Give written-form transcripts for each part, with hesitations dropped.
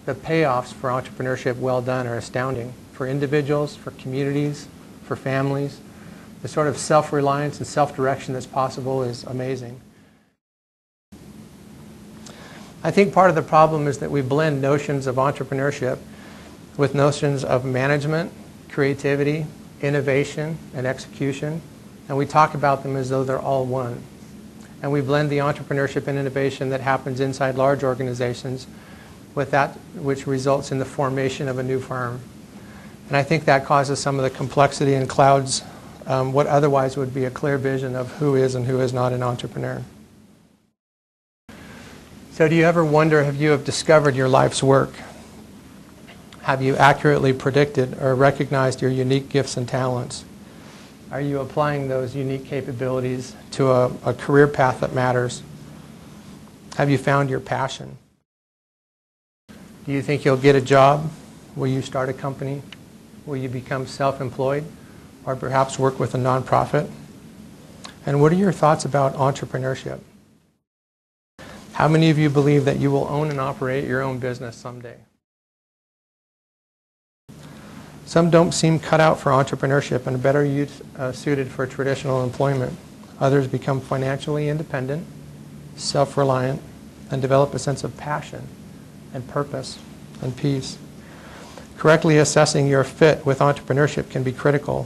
the payoffs for entrepreneurship well done are astounding. For individuals, for communities, for families, the sort of self-reliance and self-direction that's possible is amazing. I think part of the problem is that we blend notions of entrepreneurship with notions of management, creativity, innovation, and execution, and we talk about them as though they're all one. And we blend the entrepreneurship and innovation that happens inside large organizations with that which results in the formation of a new firm. And I think that causes some of the complexity and clouds what otherwise would be a clear vision of who is and who is not an entrepreneur. So do you ever wonder if you have discovered your life's work? Have you accurately predicted or recognized your unique gifts and talents? Are you applying those unique capabilities to a career path that matters? Have you found your passion? Do you think you'll get a job? Will you start a company? Will you become self-employed? Or perhaps work with a nonprofit? And what are your thoughts about entrepreneurship? How many of you believe that you will own and operate your own business someday? Some don't seem cut out for entrepreneurship and are better suited for traditional employment. Others become financially independent, self-reliant, and develop a sense of passion and purpose and peace. Correctly assessing your fit with entrepreneurship can be critical,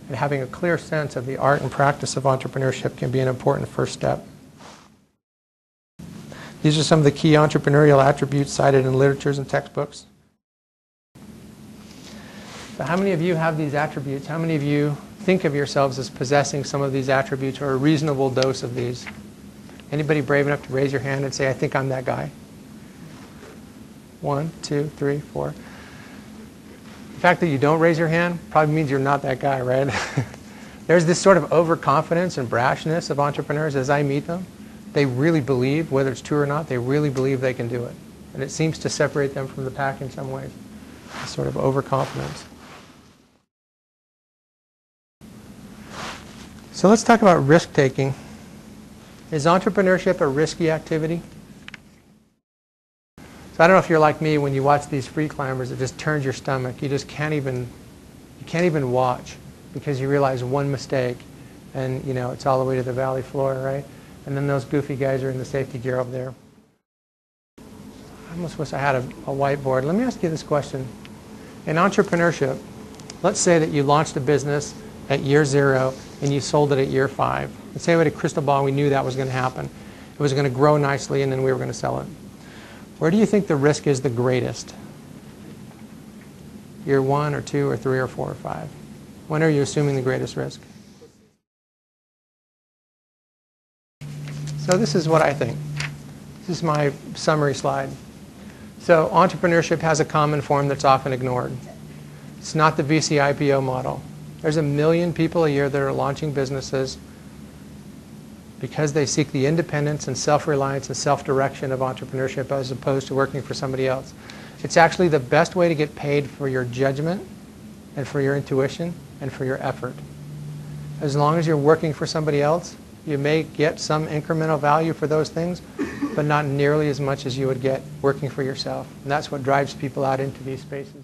and having a clear sense of the art and practice of entrepreneurship can be an important first step. These are some of the key entrepreneurial attributes cited in literatures and textbooks. So how many of you have these attributes? How many of you think of yourselves as possessing some of these attributes or a reasonable dose of these? Anybody brave enough to raise your hand and say, I think I'm that guy? 1, 2, 3, 4. The fact that you don't raise your hand probably means you're not that guy, right? There's this sort of overconfidence and brashness of entrepreneurs as I meet them. They really believe, whether it's true or not, they really believe they can do it. And it seems to separate them from the pack in some ways. This sort of overconfidence. So let's talk about risk-taking. Is entrepreneurship a risky activity? So I don't know if you're like me when you watch these free climbers, it just turns your stomach. You just can't even watch because you realize one mistake and it's all the way to the valley floor, right? And then those goofy guys are in the safety gear over there. I almost wish I had a whiteboard. Let me ask you this question. In entrepreneurship, let's say that you launched a business at year 0 and you sold it at year 5. Let's say we had a crystal ball and we knew that was going to happen. It was going to grow nicely and then we were going to sell it. Where do you think the risk is the greatest? Year 1 or 2 or 3 or 4 or 5? When are you assuming the greatest risk? So this is what I think. This is my summary slide. So entrepreneurship has a common form that's often ignored. It's not the VC IPO model. There's 1 million people a year that are launching businesses because they seek the independence and self-reliance and self-direction of entrepreneurship as opposed to working for somebody else. It's actually the best way to get paid for your judgment and for your intuition and for your effort. As long as you're working for somebody else, you may get some incremental value for those things, but not nearly as much as you would get working for yourself. And that's what drives people out into these spaces.